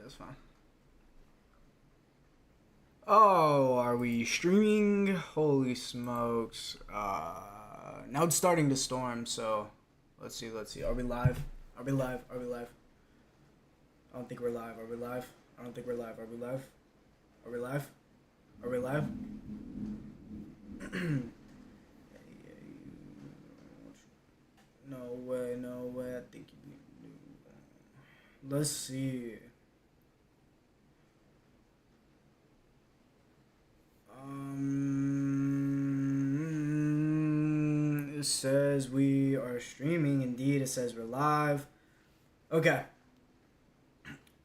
that's fine. Oh, are we streaming? Holy smokes. Now it's starting to storm, so let's see. Are we live? Are we live? Are we live? I don't think we're live. Are we live? I don't think we're live. Are we live? Are we live? Are we live? No way, no way. I think you need to do. Let's see. It says we are streaming. Indeed, it says we're live. Okay.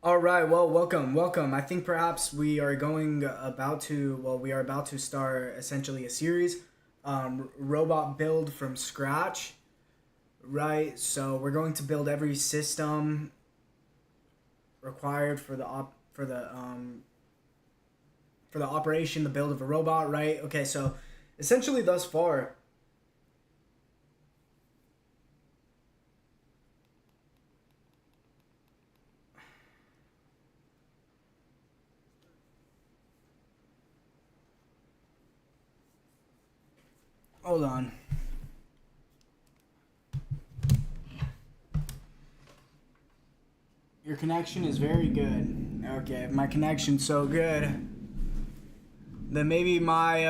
All right. Well, welcome. I think perhaps we are about to start essentially a series, robot build from scratch. Right. So we're going to build every system required for the operation, the build of a robot, right? Okay, so essentially thus far, hold on. Your connection is very good. Okay, if my connection's so good, then maybe my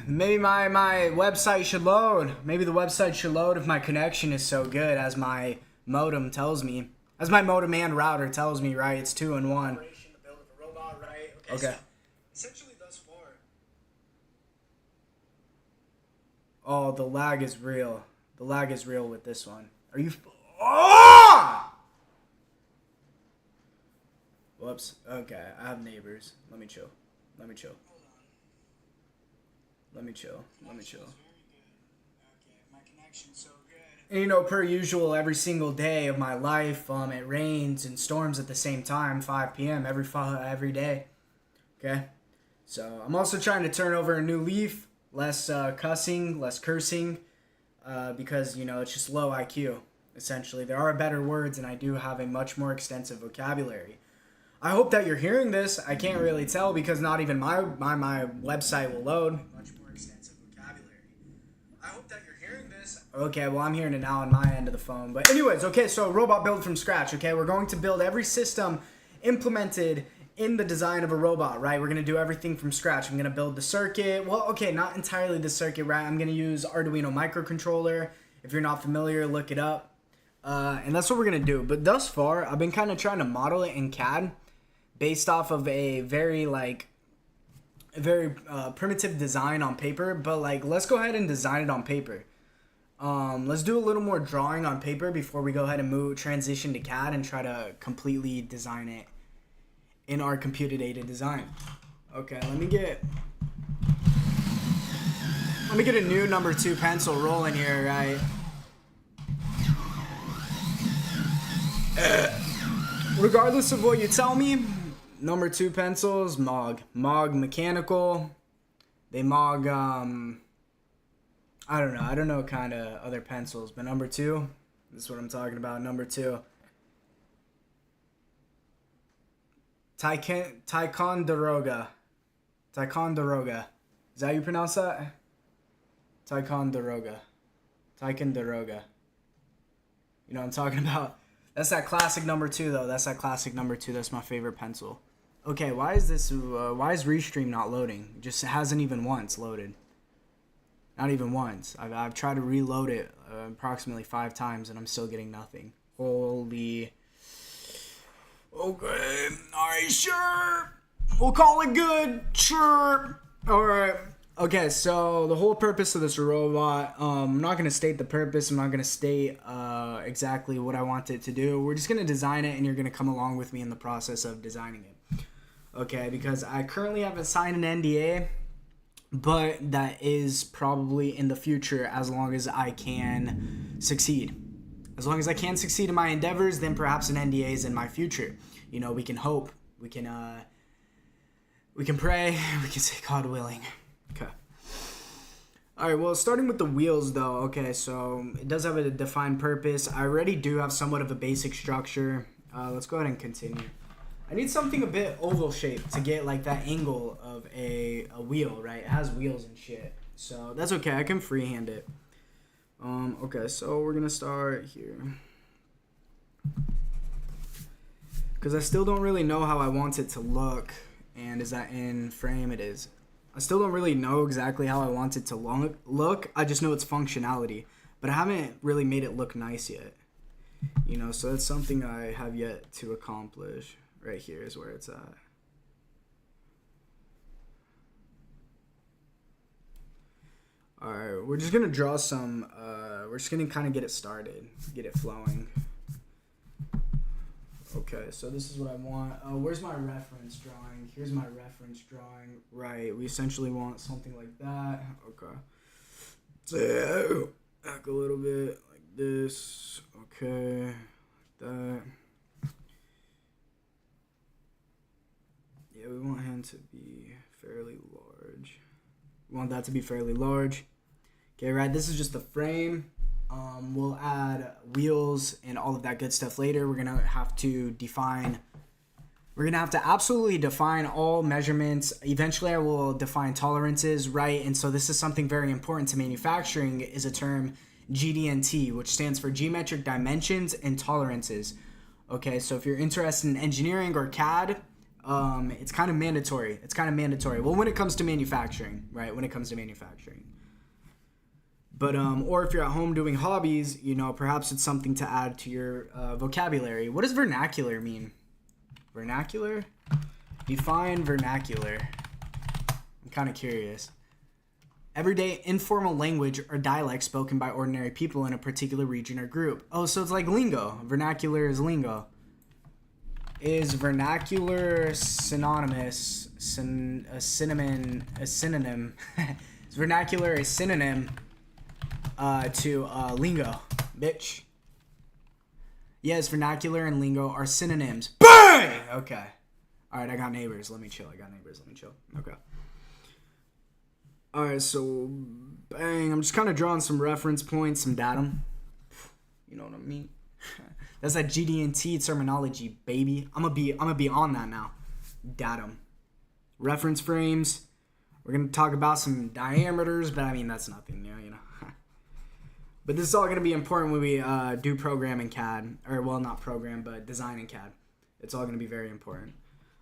website should load. Maybe the website should load if my connection is so good, as my modem tells me. As my modem and router tells me, right? It's 2 in 1. Okay. Essentially thus far. Oh, the lag is real. The lag is real with this one. Are you... Oh! Whoops. Okay, I have neighbors. Let me chill. Let me chill. And, you know, per usual, every single day of my life, it rains and storms at the same time, 5 p.m. every day. Okay? So, I'm also trying to turn over a new leaf, less cussing, less cursing, because, you know, it's just low IQ, essentially. There are better words, and I do have a much more extensive vocabulary. I hope that you're hearing this. I can't really tell because not even my website will load. Much more extensive vocabulary. I hope that you're hearing this. Okay, well, I'm hearing it now on my end of the phone. But anyways, okay, so robot build from scratch, okay? We're going to build every system implemented in the design of a robot, right? We're going to do everything from scratch. I'm going to build the circuit. Well, okay, not entirely the circuit, right? I'm going to use Arduino microcontroller. If you're not familiar, look it up. And that's what we're going to do. But thus far, I've been kind of trying to model it in CAD based off of a very primitive design on paper, but let's go ahead and design it on paper. Let's do a little more drawing on paper before we go ahead and transition to CAD and try to completely design it in our computer-aided design. Okay, let me get a new number 2 pencil rolling here, right? Regardless of what you tell me, number 2 pencils, Mog mechanical. They Mog, I don't know kind of other pencils, but number 2, this is what I'm talking about, number 2. Ticonderoga. Ticonderoga. Is that how you pronounce that? Ticonderoga. Ticonderoga. You know what I'm talking about? That's that classic number 2, though. That's my favorite pencil. Okay, why is Restream not loading? It just hasn't even once loaded. Not even once. I've tried to reload it approximately 5 times, and I'm still getting nothing. Holy... Okay, alright, sure. We'll call it good. Sure. Alright. Okay, so the whole purpose of this robot, I'm not going to state the purpose. I'm not going to state exactly what I want it to do. We're just going to design it, and you're going to come along with me in the process of designing it. Okay, because I currently haven't signed an NDA, but that is probably in the future as long as I can succeed. As long as I can succeed in my endeavors, then perhaps an NDA is in my future. You know, we can hope. We can pray. We can say, God willing. Okay. Alright, well, starting with the wheels, though. Okay, so it does have a defined purpose. I already do have somewhat of a basic structure. Let's go ahead and continue. I I need something a bit oval shaped to get like that angle of a wheel, right? It has wheels and shit. So that's okay. I can freehand it. Okay, so we're gonna start here. Because I still don't really know how I want it to look. And is that in frame? It is. I still don't really know exactly how I want it to look. I just know its functionality. But I haven't really made it look nice yet. You know, so that's something I have yet to accomplish. Right here is where it's at. Alright, we're just going to draw some, we're just going to kind of get it started. Get it flowing. Okay, so this is what I want. Where's my reference drawing? Here's my reference drawing. Right, we essentially want something like that. Okay. So, back a little bit like this. Okay, like that. Yeah, we want him to be fairly large. We want that to be fairly large. Okay, right, this is just the frame. We'll add wheels and all of that good stuff later. We're gonna have to absolutely define all measurements. Eventually I will define tolerances, right? And so this is something very important to manufacturing, is a term GD&T, which stands for geometric dimensions and tolerances. Okay, so if you're interested in engineering or CAD, it's kind of mandatory. Well, when it comes to manufacturing, right? When it comes to manufacturing. But, or if you're at home doing hobbies, you know, perhaps it's something to add to your vocabulary. What does vernacular mean? Vernacular? Define vernacular. I'm kind of curious. Everyday informal language or dialect spoken by ordinary people in a particular region or group. Oh, so it's like lingo. Vernacular is lingo. Is vernacular synonymous? A synonym? Is vernacular a synonym to lingo, bitch? Yes, vernacular and lingo are synonyms. Bang! Okay. Alright, I got neighbors. Let me chill. Okay. Alright, so bang. I'm just kind of drawing some reference points, some datum. You know what I mean? That's that GD&T terminology, baby. I'm gonna be on that now. Datum. Reference frames. We're gonna talk about some diameters, but I mean that's nothing new, you know. But this is all gonna be important when we do program in CAD, or well, not program, but design in CAD. It's all gonna be very important.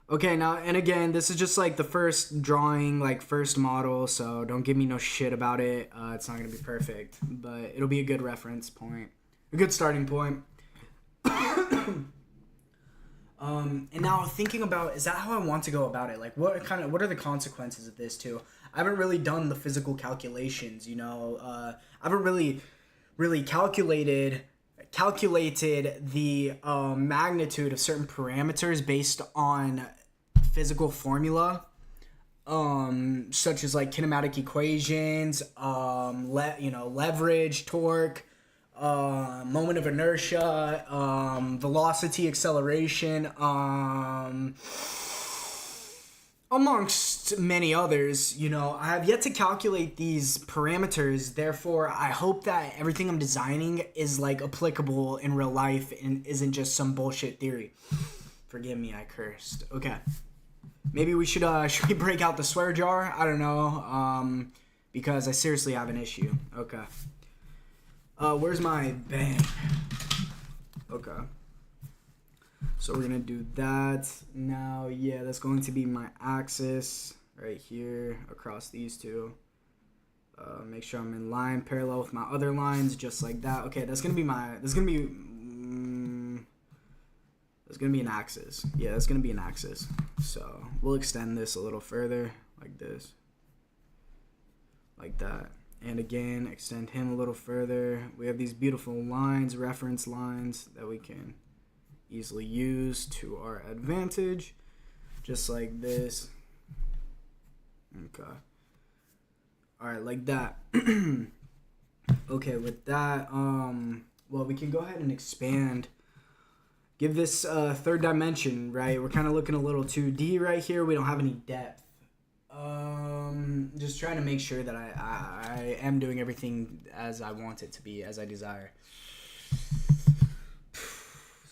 Okay, now and again, this is just like the first drawing, like first model, so don't give me no shit about it. It's not gonna be perfect, but it'll be a good reference point, a good starting point. And now thinking about, is that how I want to go about it? Like, what are the consequences of this too? I haven't really done the physical calculations, you know. I haven't really calculated the magnitude of certain parameters based on physical formula, such as like kinematic equations, leverage, torque, moment of inertia, velocity, acceleration, amongst many others. You know, I have yet to calculate these parameters. Therefore, I hope that everything I'm designing is like applicable in real life and isn't just some bullshit theory. Forgive me, I cursed. Okay. Maybe we should we break out the swear jar? I don't know. Because I seriously have an issue. Okay. Where's my bang? Okay. So we're gonna do that now. Yeah, that's going to be my axis right here across these two. Make sure I'm in line parallel with my other lines, just like that. Okay, that's gonna be an axis. Yeah, that's gonna be an axis. So we'll extend this a little further, like this, like that. And again, extend him a little further. We have these beautiful lines, reference lines, that we can easily use to our advantage. Just like this. Okay. Alright, like that. Okay, with that, well, we can go ahead and expand. Give this third dimension, right? We're kind of looking a little 2D right here. We don't have any depth. Just trying to make sure that I am doing everything as I want it to be, as I desire.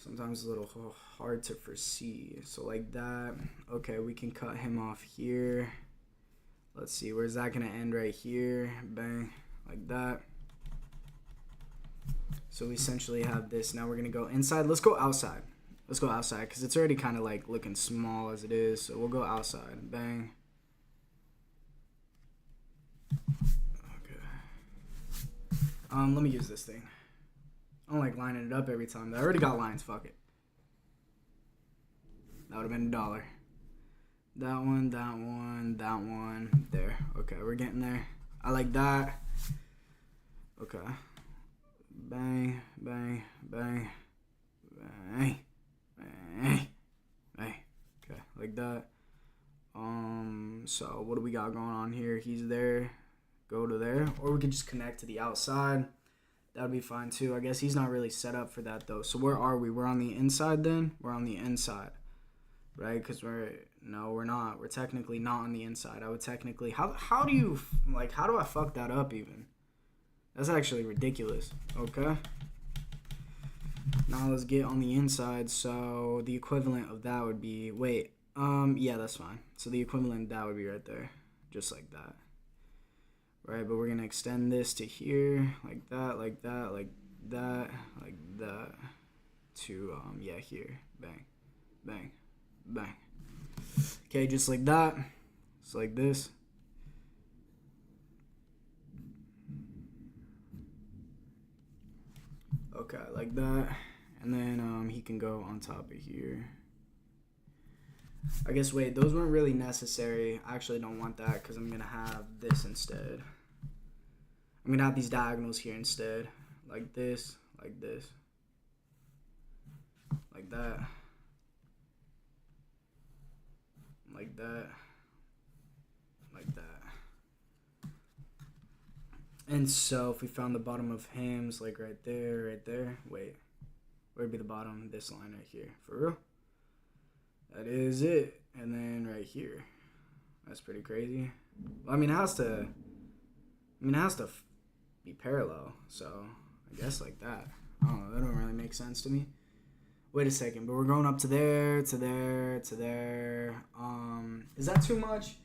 sometimes a little hard to foresee. So like that. Okay, we can cut him off here. Let's see, where's that gonna end? Right here. Bang, like that. So we essentially have this. Now we're gonna go inside. Let's go outside. Let's go outside because it's already kind of like looking small as it is. So we'll go outside. Bang. Okay. Let me use this thing. I don't like lining it up every time. I already got lines. Fuck it. That would have been $1. That one, that one, that one. There. Okay, we're getting there. I like that. Okay. Bang, bang, bang, bang, bang, bang. Okay, like that. So what do we got going on here? He's there. Go to there. Or we could just connect to the outside. That would be fine too. I guess he's not really set up for that though. So where are we? We're on the inside then? We're on the inside. Right? Because we're not. We're technically not on the inside. I would technically how do I fuck that up even? That's actually ridiculous. Okay. Now let's get on the inside. So the equivalent of that would be yeah, that's fine. So the equivalent of that would be right there. Just like that. Right, but we're gonna extend this to here, like that, like that, like that, like that, to yeah, here. Bang, bang, bang. Okay, just like that. It's like this. Okay, like that. And then he can go on top of here. I guess, wait, those weren't really necessary. I actually don't want that because I'm going to have this instead. I'm going to have these diagonals here instead. Like this, like this. Like that. Like that. Like that. And so if we found the bottom of him's like right there. Wait, where'd be the bottom? This line right here. For real? That is it. And then right here. That's pretty crazy. Well, I mean, it has to be parallel. So I guess like that. I don't know. That don't really make sense to me. Wait a second. But we're going up to there, to there, to there. Is that too much?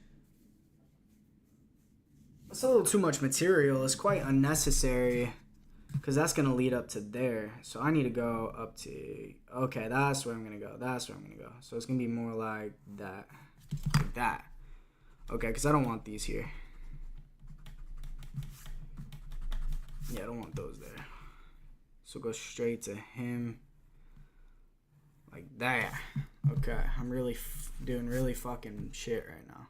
That's a little too much material. It's quite unnecessary. Because that's going to lead up to there. So I need to go up to... Okay, that's where I'm going to go. That's where I'm going to go. So it's going to be more like that. Like that. Okay, because I don't want these here. Yeah, I don't want those there. So go straight to him. Like that. Okay, I'm really doing really fucking shit right now.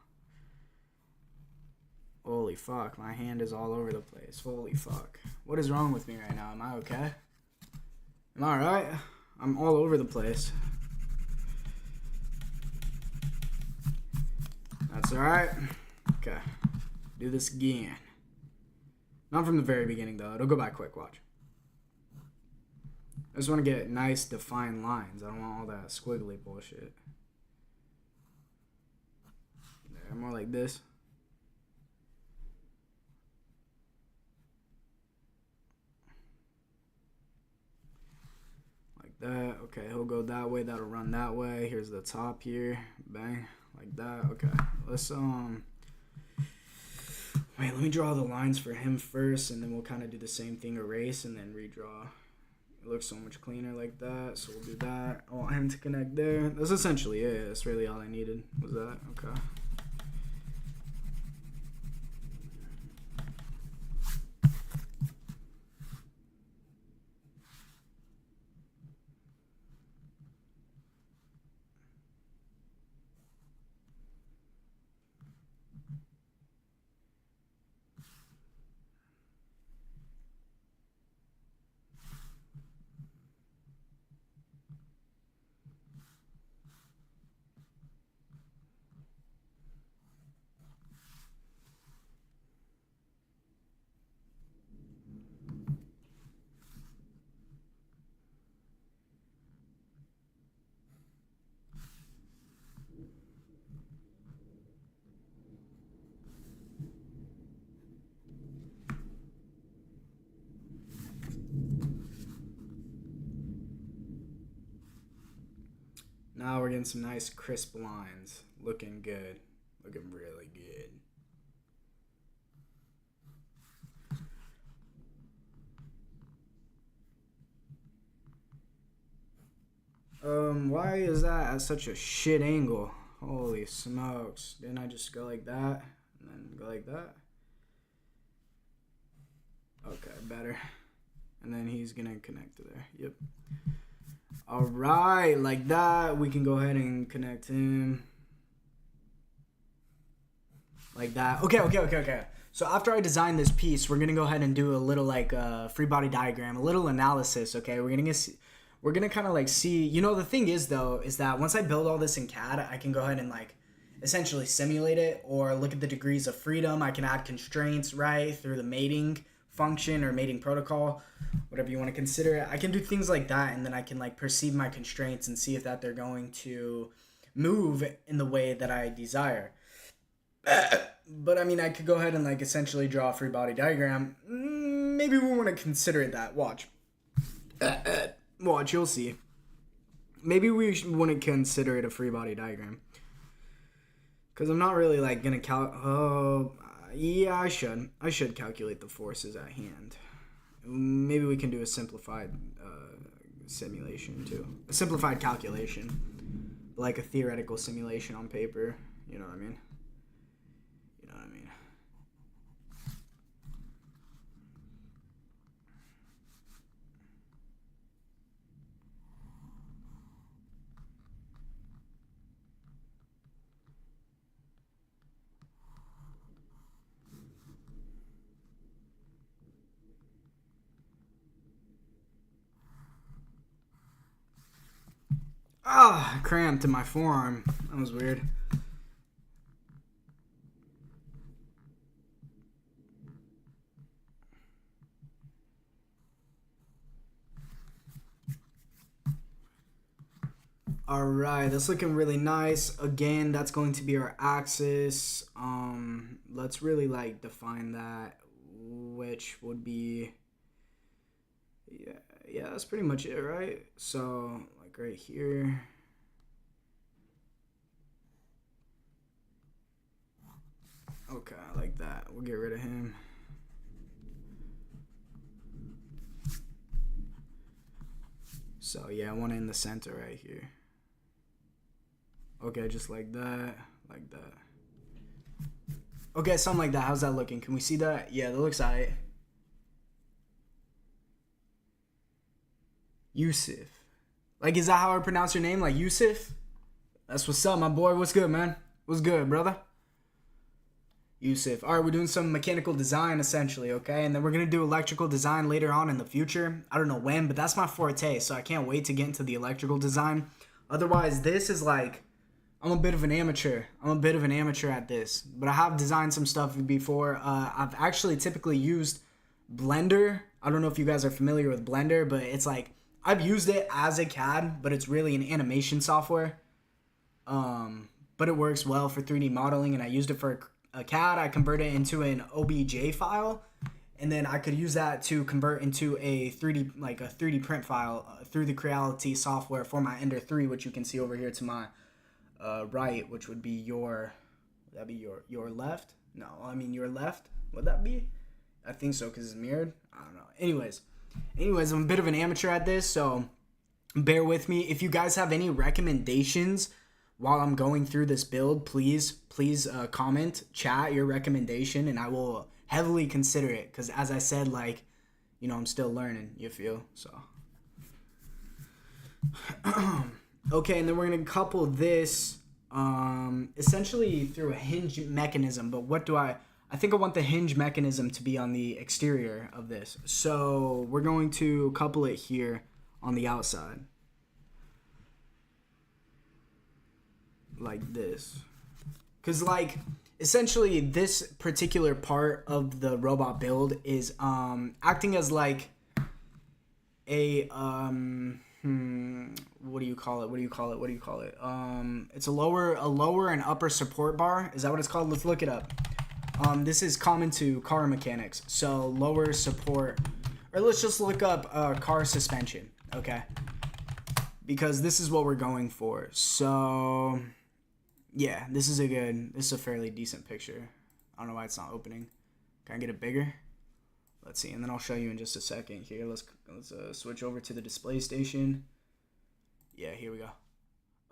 Holy fuck, my hand is all over the place. Holy fuck. What is wrong with me right now? Am I okay? Am I alright? I'm all over the place. That's alright. Okay. Do this again. Not from the very beginning though. It'll go by quick, watch. I just want to get nice defined lines. I don't want all that squiggly bullshit. There, more like this. That. Okay, he'll go that way. That'll run that way. Here's the top here. Bang. Like that. Okay. Let's wait, let me draw the lines for him first, and then we'll kind of do the same thing, erase, and then redraw. It looks so much cleaner like that, so we'll do that. I want him to connect there. That's essentially it. That's really all I needed was that. Okay. Now we're getting some nice crisp lines. Looking good. Looking really good. Why is that at such a shit angle? Holy smokes. Didn't I just go like that? And then go like that? Okay, better. And then he's gonna connect to there. Yep. Alright, like that. We can go ahead and connect him. Like that. Okay. So after I design this piece, we're gonna go ahead and do a little like free body diagram, a little analysis, okay? We're gonna kind of like see, you know, the thing is though, is that once I build all this in CAD, I can go ahead and like essentially simulate it or look at the degrees of freedom. I can add constraints, right, through the mating function or mating protocol, whatever you want to consider it. I can do things like that, and then I can like perceive my constraints and see if that they're going to move in the way that I desire. But I mean, I could go ahead and like essentially draw a free body diagram. Maybe we want to consider it that. Watch. Watch, you'll see. Maybe we wouldn't consider it a free body diagram. Because I'm not really like going to yeah, I should calculate the forces at hand. Maybe we can do a simplified simulation too. A simplified calculation. Like a theoretical simulation on paper. You know what I mean? Ah, cramped in my forearm. That was weird. Alright, that's looking really nice. Again, that's going to be our axis. Let's really like define that, which would be, yeah, that's pretty much it, right? So like right here. Okay, like that. We'll get rid of him. So yeah, one in the center right here. Okay, just like that, like that. Okay, something like that. How's that looking? Can we see that? Yeah, that looks alright. Yusuf. Like, is that how I pronounce your name? Like Yusuf? That's what's up, my boy. What's good, man? What's good, brother? Yusuf. All right, we're doing some mechanical design, essentially, okay? And then we're going to do electrical design later on in the future. I don't know when, but that's my forte, so I can't wait to get into the electrical design. Otherwise, this is like, I'm a bit of an amateur. At this. But I have designed some stuff before. I've actually typically used Blender. I don't know if you guys are familiar with Blender, but it's like, I've used it as a CAD, but it's really an animation software. But it works well for 3D modeling, and I used it for a CAD. I converted it into an OBJ file, and then I could use that to convert into a 3D print file through the Creality software for my Ender 3, which you can see over here to my right, which would be your left? No, I mean your left. Would that be? I think so, because it's mirrored. I don't know. Anyways, I'm a bit of an amateur at this, so bear with me. If you guys have any recommendations while I'm going through this build, please comment, chat your recommendation, and I will heavily consider it, because as I said, like, you know, I'm still learning, you feel? So okay, and then we're going to couple this essentially through a hinge mechanism. But what do I think I want the hinge mechanism to be on the exterior of this. So we're going to couple it here on the outside. Like this. Because, like, essentially this particular part of the robot build is acting as like a what do you call it? It's a lower and upper support bar. Is that what it's called? Let's look it up. This is common to car mechanics. So lower support, or let's just look up car suspension. Okay. because this is what we're going for. So yeah, this is a fairly decent picture. I don't know why it's not opening. Can I get it bigger? Let's see, and then I'll show you in just a second. Here, let's switch over to the display station. Yeah, here we go.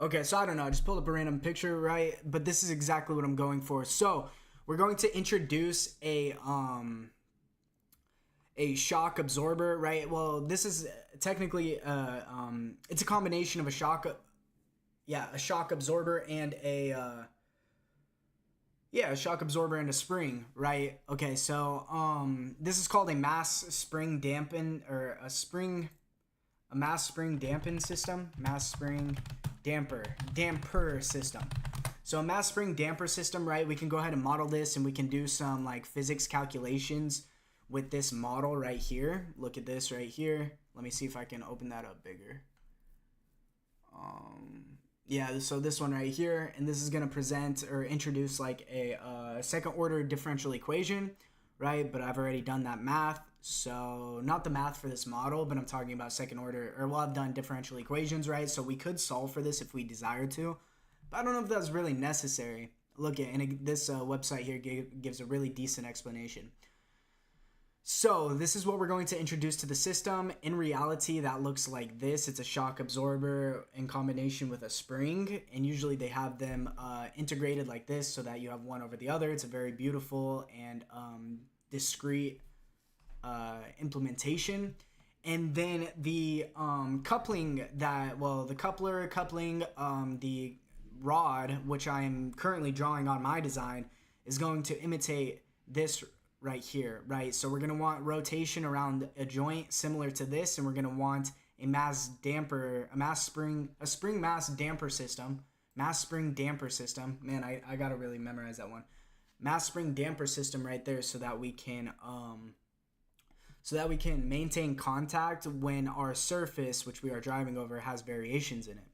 Okay, so I don't know, I just pulled up a random picture, right? But this is exactly what I'm going for. So we're going to introduce a shock absorber, right? Well, this is technically it's a combination of a shock absorber and a shock absorber and a spring, right? Okay, so this is called a mass spring dampen, or a mass spring dampen system, mass spring damper system. So a mass spring damper system, right? We can go ahead and model this, and we can do some like physics calculations with this model right here. Look at this right here. Let me see if I can open that up bigger. Yeah, so this one right here, and this is going to present or introduce like a second order differential equation, right? But I've already done that math, so not the math for this model, but I'm talking about second order, or well, I've done differential equations, right? So we could solve for this if we desire to, but I don't know if that's really necessary. Look at, and this website here gives a really decent explanation. So this is what we're going to introduce to the system. In reality, that looks like this. It's a shock absorber in combination with a spring, and usually they have them integrated like this so that you have one over the other. It's a very beautiful and discrete implementation. And then the coupling the rod, which I am currently drawing on my design, is going to imitate this right here, right? So we're going to want rotation around a joint similar to this, and we're going to want a spring mass damper system. Man, I got to really memorize that one. Mass spring damper system right there, so that we can maintain contact when our surface, which we are driving over, has variations in it.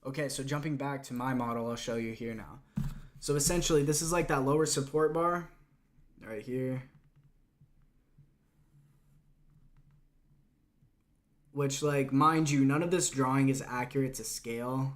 Okay, so jumping back to my model, I'll show you here now. So essentially, this is like that lower support bar right here, which, like, mind you, none of this drawing is accurate to scale.